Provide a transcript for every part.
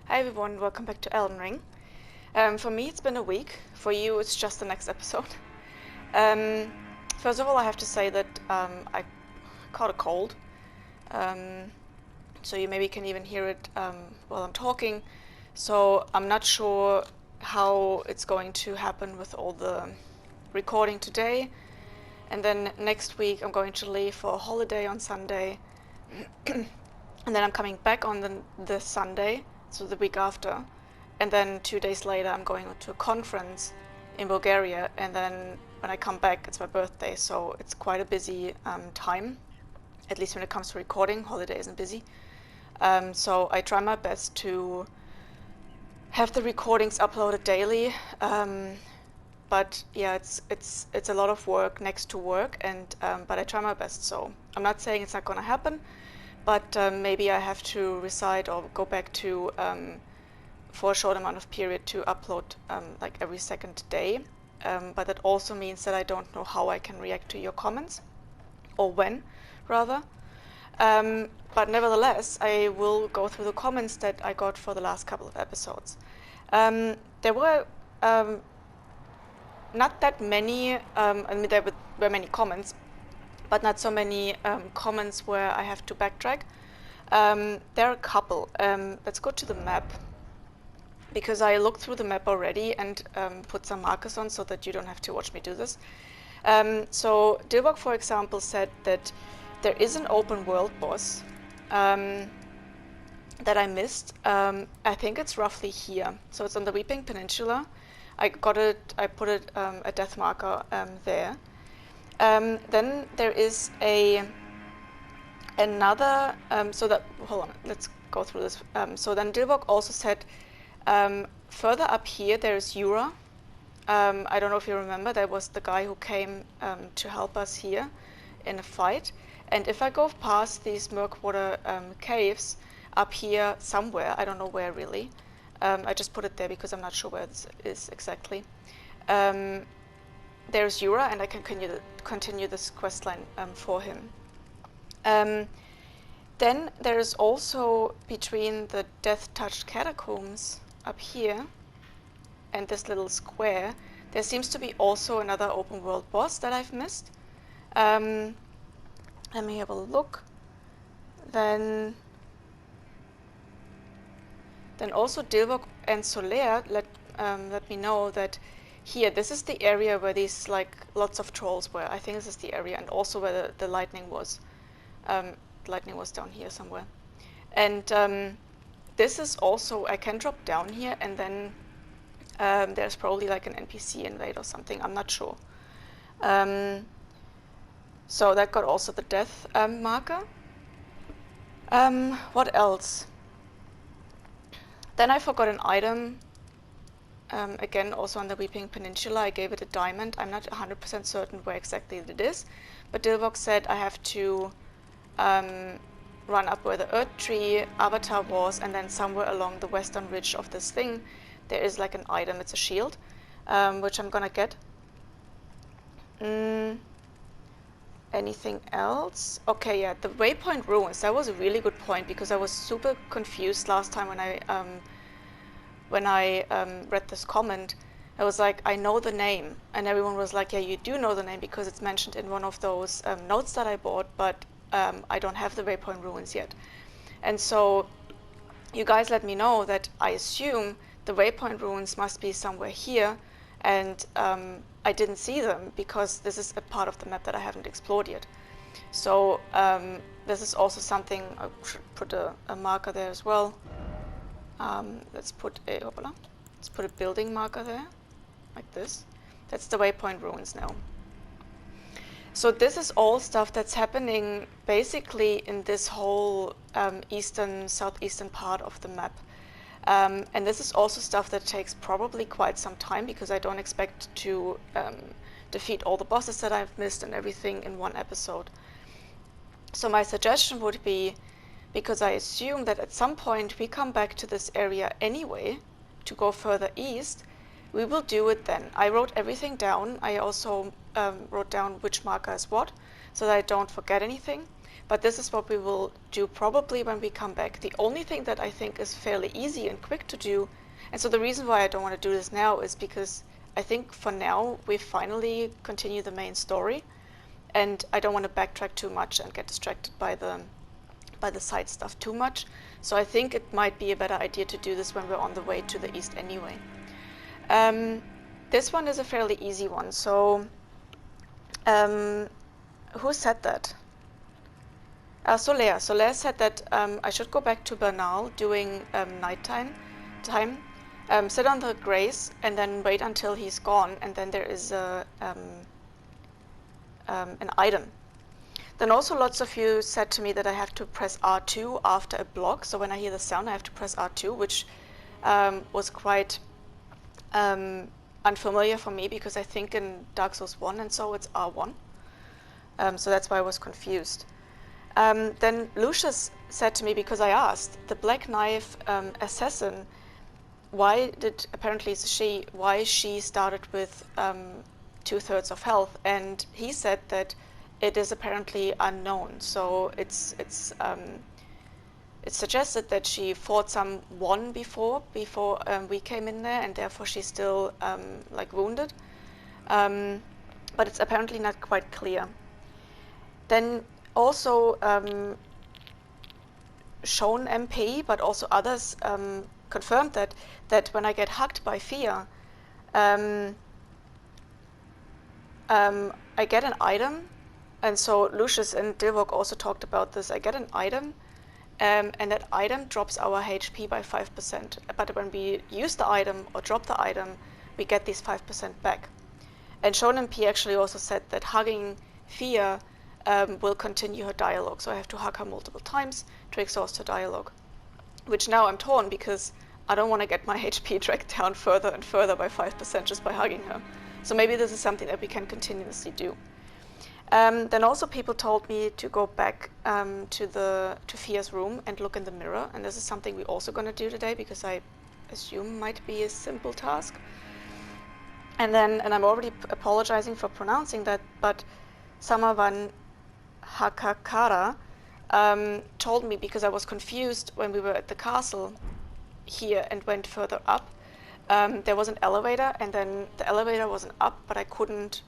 Hi everyone, welcome back to Eldenring. For me it's been a week, for you it's just the next episode. First of all I have to say that I caught a cold, so you maybe can even hear it while I'm talking. So I'm not sure how it's going to happen with all the recording today. And then next week I'm going to leave for a holiday on Sunday. And then I'm coming back on the Sunday, so the week after. And then 2 days later I'm going to a conference in Bulgaria. And then when I come back, it's my birthday, so it's quite a busy time. At least when it comes to recording, holiday isn't busy. So I try my best to have the recordings uploaded daily. But yeah, it's a lot of work next to work, and but I try my best. So I'm not saying it's not going to happen, but maybe I have to decide or go back to for a short amount of period to upload like every second day. But that also means that I don't know how I can react to your comments, or when, rather. But nevertheless, I will go through the comments that I got for the last couple of episodes. There were not that many, I mean there were many comments, but not so many comments where I have to backtrack. There are a couple. Let's go to the map, because I looked through the map already and put some markers on so that you don't have to watch me do this. So Dilbok, for example, said that there is an open world boss that I missed. I think it's roughly here. So it's on the Weeping Peninsula. I put a death marker there. Then there is another, so that, hold on, let's go through this. So then Dilbok also said, further up here there is Yura. I don't know if you remember, there was the guy who came to help us here in a fight. And if I go past these Murkwater caves up here somewhere, I don't know where really, I just put it there because I'm not sure where this is exactly. There's Yura, and I can continue this questline for him. Then there's also between the death-touched catacombs up here and this little square, there seems to be also another open world boss that I've missed. Let me have a look. Then also Dilbok and Solaire let me know that here, this is the area where these like lots of trolls were. I think this is the area, and also where the lightning was. Lightning was down here somewhere. And this is also, I can drop down here, and then there's probably like an NPC invade or something. I'm not sure. So that got also the death marker. What else? Then I forgot an item. Again, also on the Weeping Peninsula, I gave it a diamond. I'm not 100% certain where exactly it is, but Dilbok said I have to run up where the Earth Tree avatar was, and then somewhere along the western ridge of this thing, there is like an item. It's a shield, which I'm gonna get. Anything else? Okay, yeah, the Waypoint Ruins. That was a really good point, because I was super confused last time when I read this comment. I was like, I know the name, and everyone was like, yeah, you do know the name because it's mentioned in one of those notes that I bought, but I don't have the Waypoint Ruins yet. And so you guys let me know that I assume the Waypoint Ruins must be somewhere here, and I didn't see them because this is a part of the map that I haven't explored yet. So this is also something, I should put a marker there as well. Let's put a building marker there, like this. That's the Waypoint Ruins now. So this is all stuff that's happening basically in this whole southeastern part of the map. And this is also stuff that takes probably quite some time, because I don't expect to defeat all the bosses that I've missed and everything in one episode. So my suggestion would be, because I assume that at some point we come back to this area anyway to go further east, we will do it then. I wrote everything down. I also wrote down which marker is what, so that I don't forget anything. But this is what we will do probably when we come back. The only thing that I think is fairly easy and quick to do, and so the reason why I don't want to do this now is because I think for now we finally continue the main story, and I don't want to backtrack too much and get distracted by the side stuff too much. So I think it might be a better idea to do this when we're on the way to the east anyway. This one is a fairly easy one. So who said that? Soler. Soler said that I should go back to Bernal during nighttime time, sit on the grace, and then wait until he's gone, and then there is an item. Then also lots of you said to me that I have to press R2 after a block. So when I hear the sound, I have to press R2, which was quite unfamiliar for me because I think in Dark Souls 1 and so it's R1. So that's why I was confused. Then Lucius said to me, because I asked, the Black Knife assassin, why she started with 2/3 of health, and he said that it is apparently unknown. So it's suggested that she fought someone before we came in there, and therefore she's still like wounded. But it's apparently not quite clear. Then also shown MP, but also others confirmed that when I get hugged by fear, I get an item. And so Lucius and Dilvok also talked about this. I get an item, and that item drops our HP by 5%. But when we use the item or drop the item, we get these 5% back. And Shonen P actually also said that hugging Fear will continue her dialogue. So I have to hug her multiple times to exhaust her dialogue. Which now I'm torn because I don't want to get my HP dragged down further and further by 5% just by hugging her. So maybe this is something that we can continuously do. Then also people told me to go back to Fia's room and look in the mirror, and this is something we're also going to do today because I assume might be a simple task. And I'm already apologizing for pronouncing that, but Samavan Hakakara told me, because I was confused when we were at the castle here and went further up, there was an elevator, and then the elevator wasn't up, but I couldn't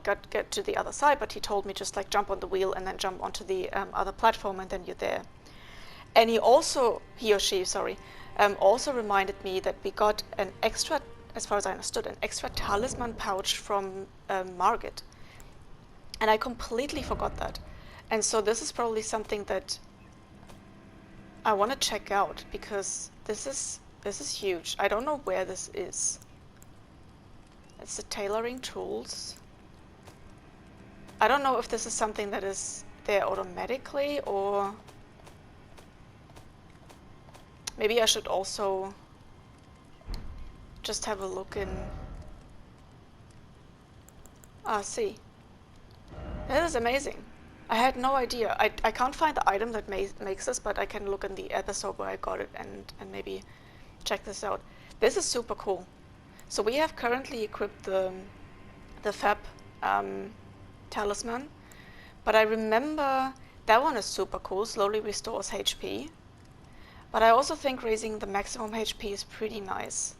get to the other side, but he told me just like jump on the wheel and then jump onto the other platform and then you're there. And he or she, also reminded me that we got an extra, as far as I understood, an extra talisman pouch from Margit. And I completely forgot that. And so this is probably something that I want to check out because this is huge. I don't know where this is. It's the tailoring tools. I don't know if this is something that is there automatically, or maybe I should also just have a look in. See. That is amazing. I had no idea. I can't find the item that makes this, but I can look in the episode where I got it and maybe check this out. This is super cool. So we have currently equipped the Fab talisman, but I remember that one is super cool, slowly restores HP. But I also think raising the maximum HP is pretty nice.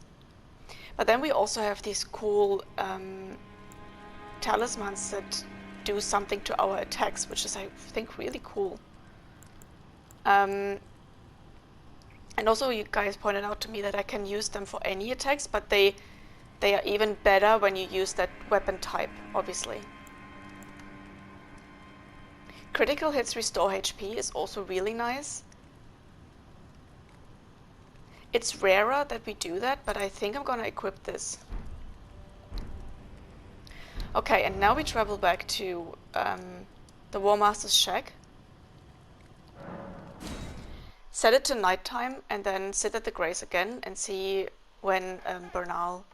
But then we also have these cool talismans that do something to our attacks, which is, I think, really cool. And also you guys pointed out to me that I can use them for any attacks, but they are even better when you use that weapon type, obviously. Critical hits restore HP is also really nice. It's rarer that we do that, but I think I'm gonna equip this. Okay, and now we travel back to the War Master's shack. Set it to nighttime and then sit at the grace again and see when Bernal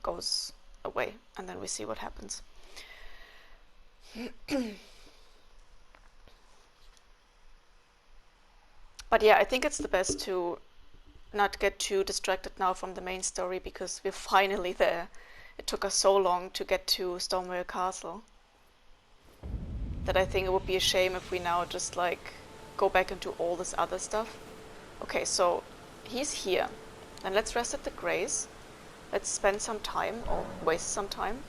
goes away, and then we see what happens. But yeah, I think it's the best to not get too distracted now from the main story because we're finally there. It took us so long to get to Stormveil Castle. that I think it would be a shame if we now just like go back into all this other stuff. Okay, so he's here. Then let's rest at the Grace. Let's spend some time, or waste some time,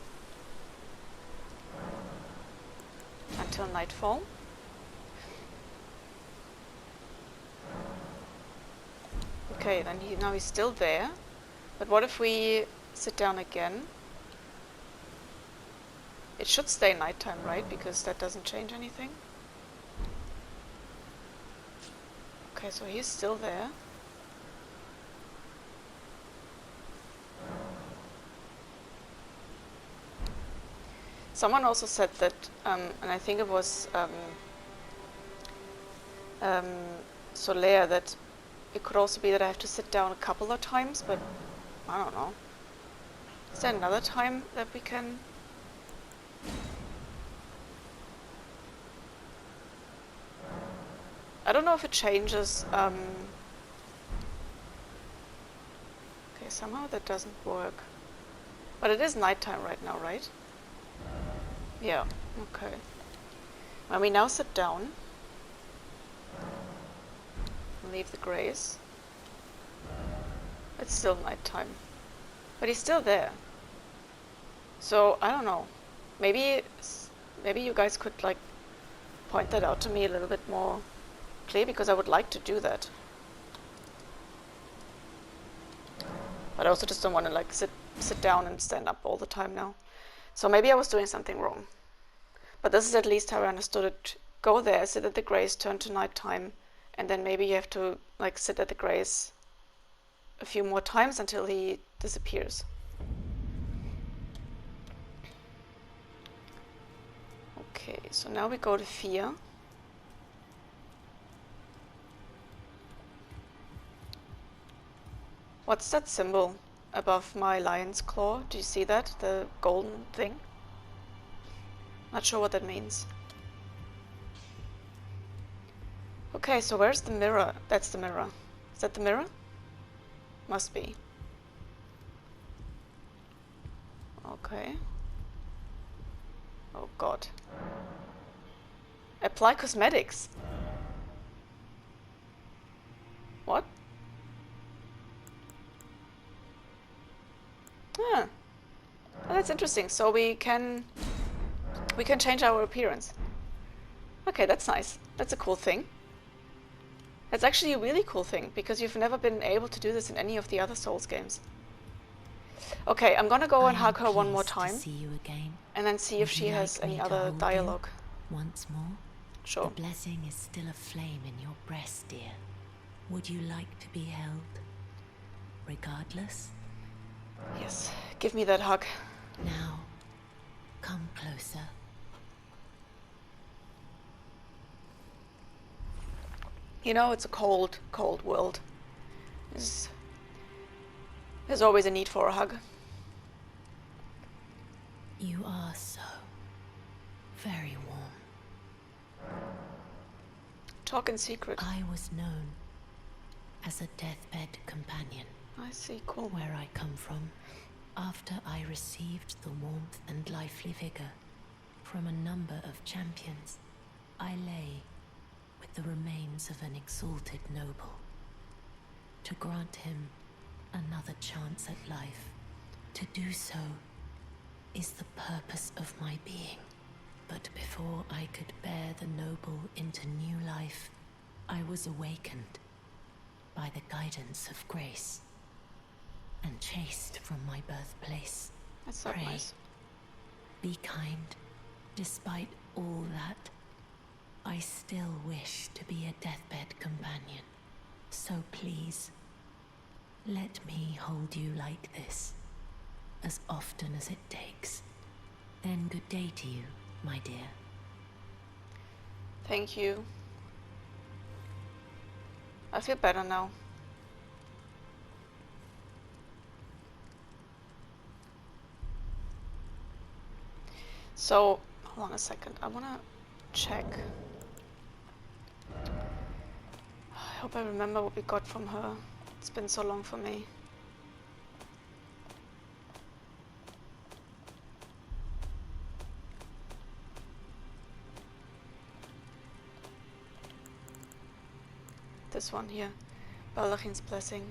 until nightfall. Okay, then now he's still there. But what if we sit down again? It should stay nighttime, right? Because that doesn't change anything. Okay, so he's still there. Someone also said that, and I think it was Solaire, that it could also be that I have to sit down a couple of times, but I don't know. Is there another time that we can? I don't know if it changes. Okay, somehow that doesn't work. But it is nighttime right now, right? Yeah, okay. When we now sit down and leave the Grace, it's still nighttime. But he's still there. So, I don't know. Maybe you guys could like point that out to me a little bit more clear, because I would like to do that. But I also just don't want to like sit down and stand up all the time now. So maybe I was doing something wrong. But this is at least how I understood it. Go there, sit at the Grace, turn to nighttime, and then maybe you have to like sit at the Grace a few more times until he disappears. Okay, so now we go to Fear. What's that symbol above my lion's claw? Do you see that? The golden thing? Not sure what that means. Okay, so where's the mirror? That's the mirror. Is that the mirror? Must be. Okay. Oh god. Apply cosmetics. What? Ah. Oh, that's interesting. So we can change our appearance. Okay, that's nice. That's a cool thing. That's actually a really cool thing, because you've never been able to do this in any of the other Souls games. Okay, I'm gonna go and hug her one more time, see you again. and then see if she has any other dialogue. Once more? Sure. The blessing is still aflame in your breast, dear. Would you like to be held? Regardless? Yes, give me that hug. Now, come closer. You know, it's a cold, cold world. There's always a need for a hug. You are so very warm. Talk in secret. I was known as a deathbed companion. I see, cool. Where I come from, after I received the warmth and lively vigor from a number of champions, I lay with the remains of an exalted noble. To grant him another chance at life, to do so is the purpose of my being. But before I could bear the noble into new life, I was awakened by the guidance of grace and chased from my birthplace. That's so nice. Be kind. Despite all that, I still wish to be a deathbed companion. So please, let me hold you like this, as often as it takes. Then good day to you, my dear. Thank you. I feel better now. So, hold on a second. I wanna check. I hope I remember what we got from her. It's been so long for me. This one here. Baldachin's Blessing.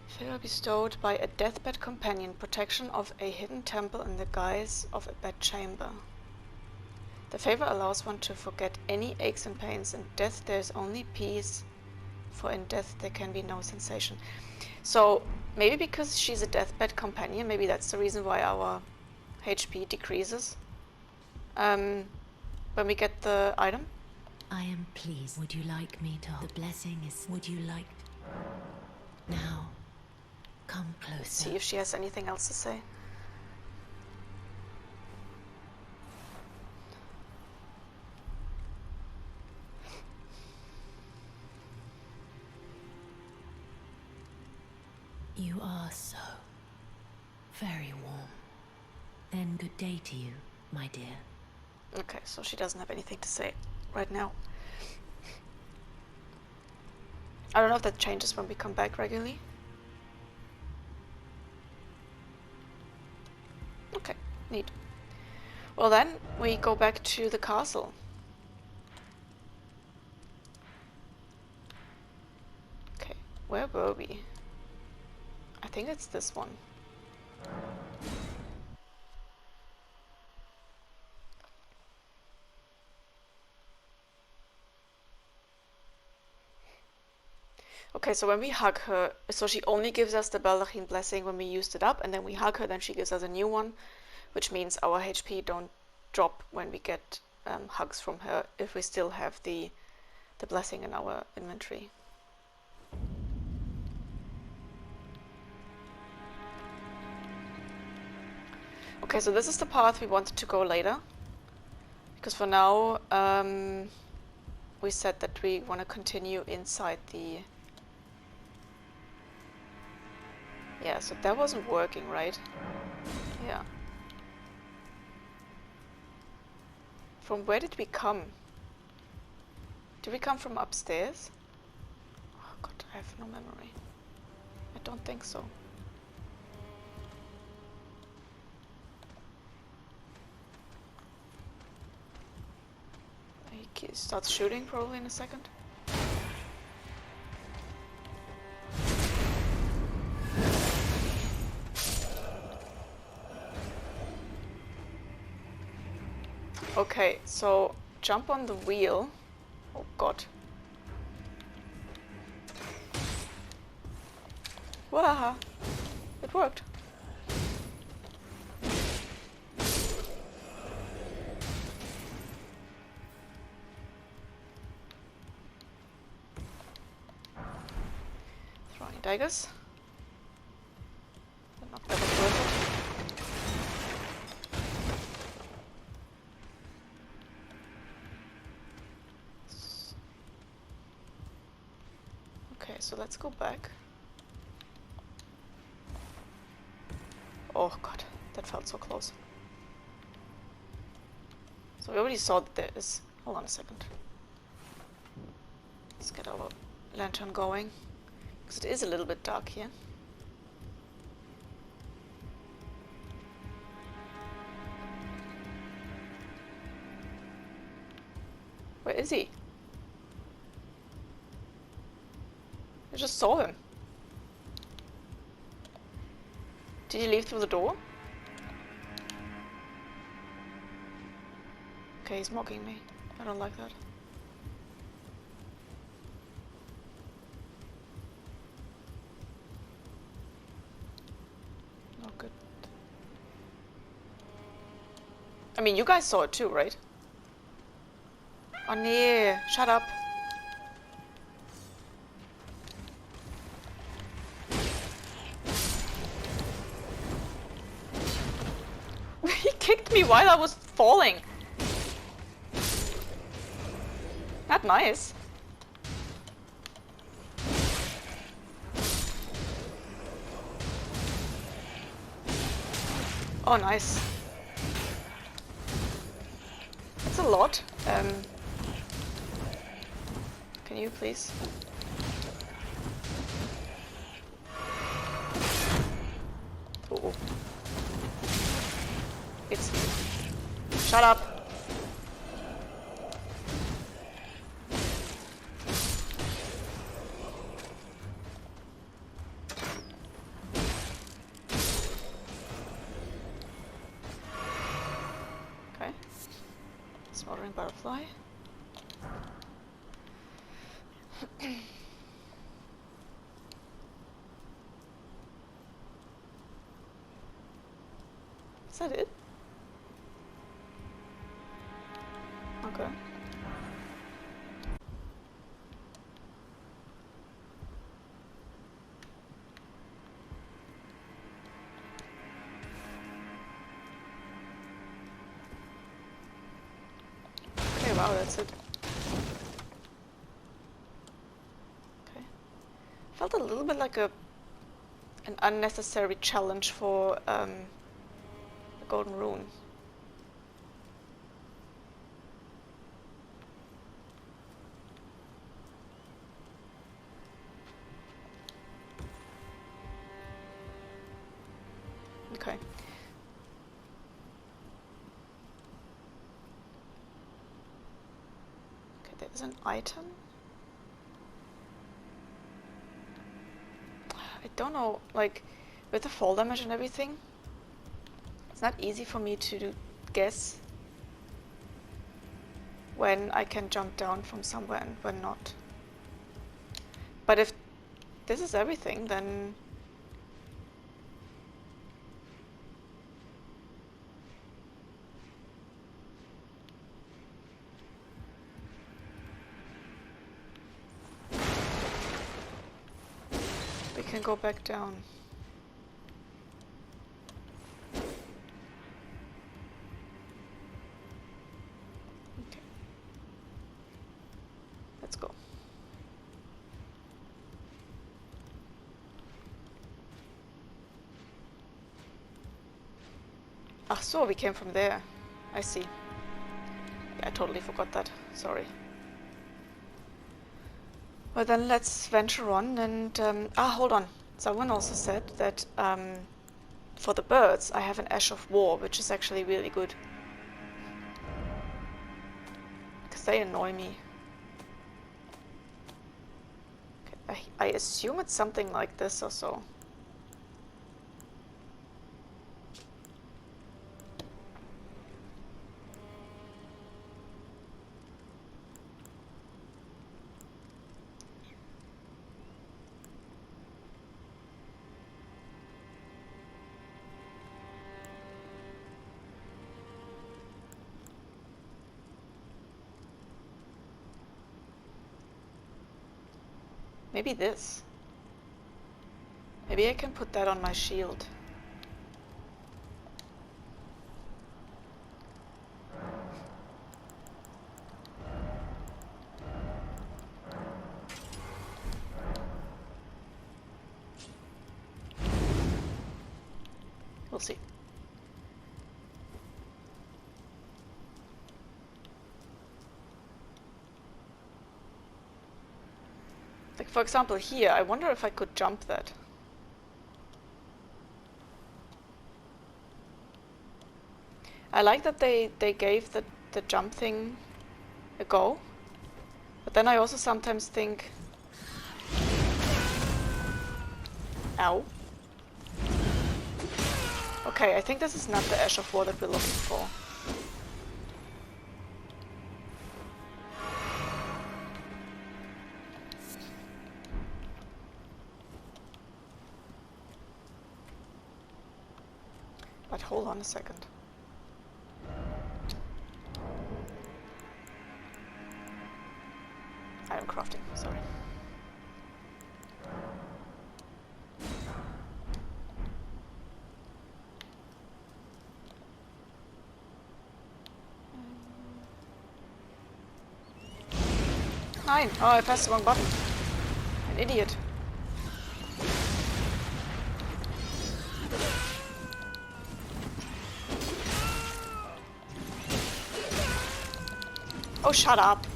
Favor bestowed by a deathbed companion. Protection of a hidden temple in the guise of a bedchamber. The favor allows one to forget any aches and pains. In death there is only peace, for in death there can be no sensation. So maybe because she's a deathbed companion, maybe that's the reason why our HP decreases when we get the item. I am pleased. Would you like me to? The blessing is. Would you like? Now, come closer. Let's see if she has anything else to say. You are so very warm. Then good day to you, my dear. Okay, so she doesn't have anything to say right now. I don't know if that changes when we come back regularly. Okay, neat. Well then, we go back to the castle. Okay, where were we? I think it's this one. Okay, so when we hug her, so she only gives us the Baldachin Blessing when we used it up, and then we hug her, then she gives us a new one, which means our HP don't drop when we get hugs from her if we still have the blessing in our inventory. Okay, so this is the path we wanted to go later, because for now we said that we want to continue inside the... Yeah, so that wasn't working, right? Yeah. From where did we come? Did we come from upstairs? Oh god, I have no memory. I don't think so. He starts shooting probably in a second. Okay, so jump on the wheel. Oh god. Wahaha! It worked. Throwing daggers. Not that was worth it. Okay, so let's go back. Oh god, that felt so close. So we already saw that there is... Hold on a second. Let's get our lantern going, because it is a little bit dark here. Where is he? I just saw him. Did he leave through the door? Okay, he's mocking me. I don't like that. Not good. I mean, you guys saw it too, right? Oh nee, shut up. He kicked me while I was falling. Not nice. Oh, nice. That's a lot. Can you please? Oh. It's... Shut up. Ordering butterfly. Is that it? Okay. Okay, wow, that's it. Okay. Felt a little bit like an unnecessary challenge for the golden rune. Okay. Okay, there's an item. I don't know, like, with the fall damage and everything, it's not easy for me to guess when I can jump down from somewhere and when not. But if this is everything, then we can go back down. Okay. Let's go. Ah, so we came from there. I see. Yeah, I totally forgot that. Sorry. Well, then let's venture on and... hold on. Someone also said that for the birds, I have an Ash of War, which is actually really good. Because they annoy me. Okay, I assume it's something like this or so. Maybe this. Maybe I can put that on my shield. We'll see. Like, for example, here, I wonder if I could jump that. I like that they gave the jump thing a go. But then I also sometimes think... Ow. Okay, I think this is not the Ash of War that we're looking for. But hold on a second. Item crafting, sorry. Nine! Oh, I pressed the wrong button. An idiot. Oh, shut up.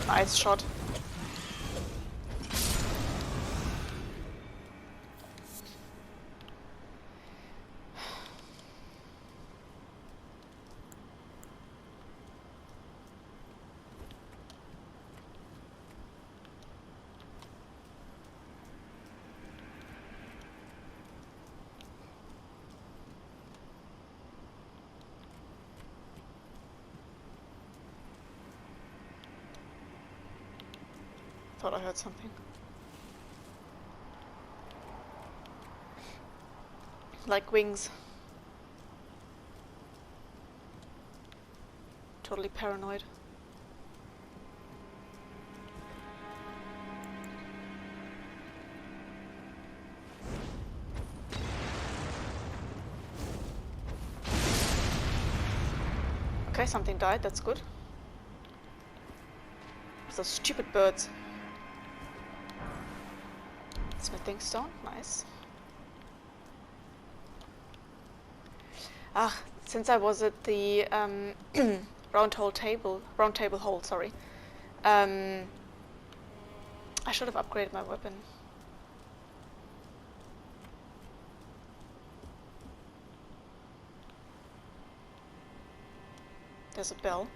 Nice shot. Thought I heard something. Like wings. Totally paranoid. Okay, something died, that's good. Those stupid birds. Smithing stone, nice. Ah, since I was at the round table hole, sorry. I should have upgraded my weapon. There's a bell.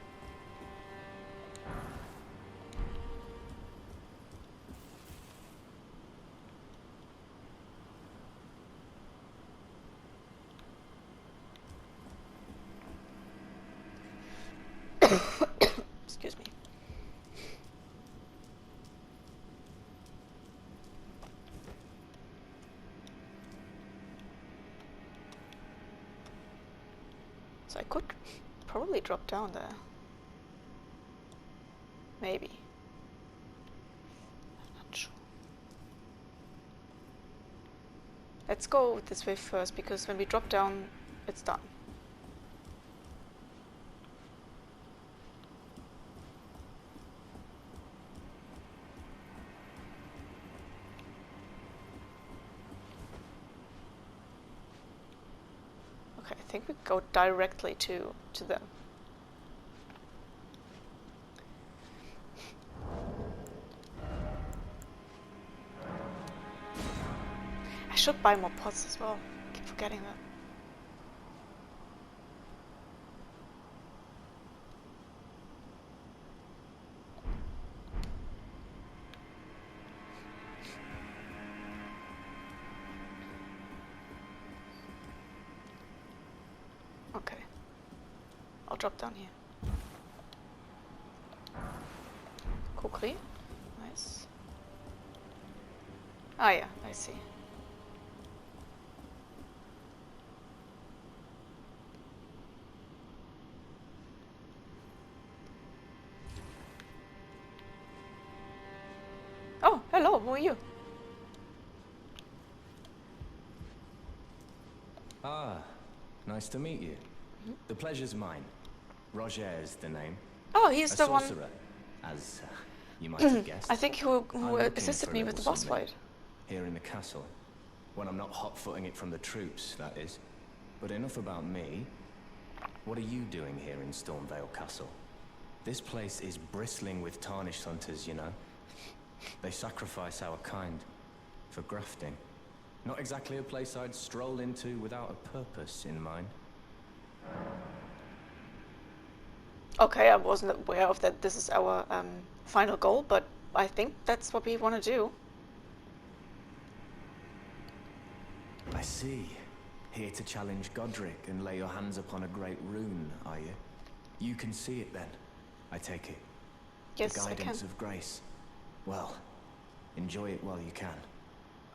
Excuse me. So I could probably drop down there. Maybe. I'm not sure. Let's go this way first, because when we drop down, it's done. Okay, I think we go directly to them. I should buy more pots as well. Keep forgetting that. Okay. I'll drop down here. Quickly. Nice. Ah yeah, I see. Oh, hello, who are you? Ah, nice to meet you. The pleasure's mine. Rogier is the name. Oh, he's the one. Sorcerer, as you might have guessed. I think who I'm looking assisted for a me with the little boss something fight. here in the castle. When I'm not hot-footing it from the troops, that is. But enough about me. What are you doing here in Stormveil Castle? This place is bristling with Tarnished hunters, you know. They sacrifice our kind for grafting. Not exactly a place I'd stroll into without a purpose in mind. Okay, I wasn't aware of that. This is our final goal, but I think that's what we want to do. I see. Here to challenge Godric and lay your hands upon a great rune, are you? You can see it then, I take it. Yes, the I can. guidance of grace. Well, enjoy it while you can.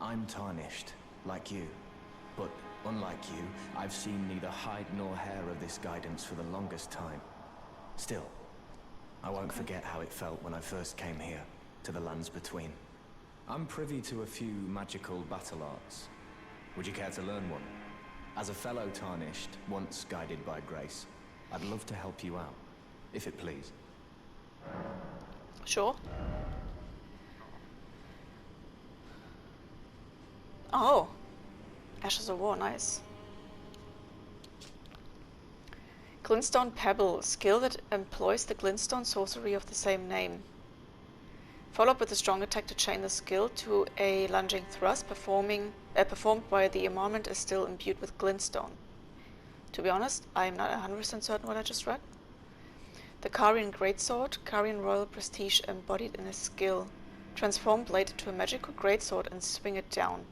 I'm tarnished, like you. But unlike you, I've seen neither hide nor hair of this guidance for the longest time. Still, I won't forget how it felt when I first came here, to the lands between. I'm privy to a few magical battle arts. Would you care to learn one? As a fellow Tarnished, once guided by grace, I'd love to help you out, if it please. Sure. Oh, Ashes of War, nice. Glintstone Pebble, skill that employs the Glintstone sorcery of the same name. Follow up with a strong attack to chain the skill to a lunging thrust performed while the armament is still imbued with Glintstone. To be honest, I am not 100% certain what I just read. The Carian Greatsword, Carian Royal Prestige embodied in a skill. Transform blade into a magical greatsword and swing it down.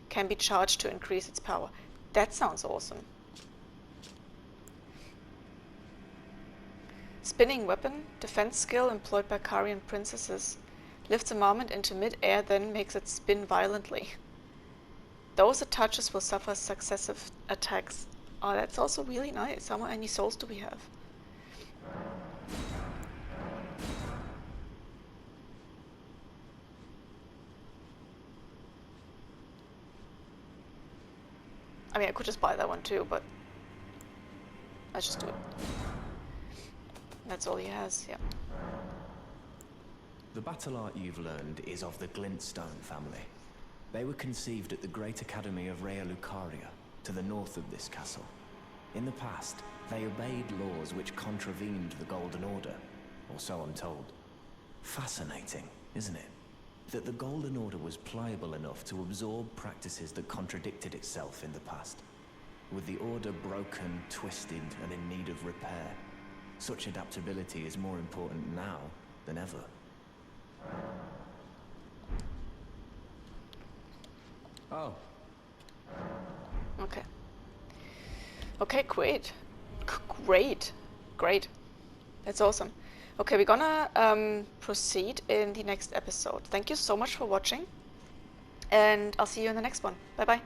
Can be charged to increase its power. That sounds awesome. Spinning weapon, defense skill employed by Carian princesses. Lifts a moment into mid-air, then makes it spin violently. Those it touches will suffer successive attacks. Oh, that's also really nice. How many souls do we have? I mean, I could just buy that one too, but let's just do it. That's all he has, yeah. The battle art you've learned is of the Glintstone family. They were conceived at the Great Academy of Rea Lucaria, to the north of this castle. In the past, they obeyed laws which contravened the Golden Order, or so I'm told. Fascinating, isn't it? That the Golden Order was pliable enough to absorb practices that contradicted itself in the past. With the Order broken, twisted, and in need of repair, such adaptability is more important now than ever. Oh. Okay. Okay, great. Great. Great. That's awesome. Okay, we're gonna proceed in the next episode. Thank you so much for watching, and I'll see you in the next one. Bye bye.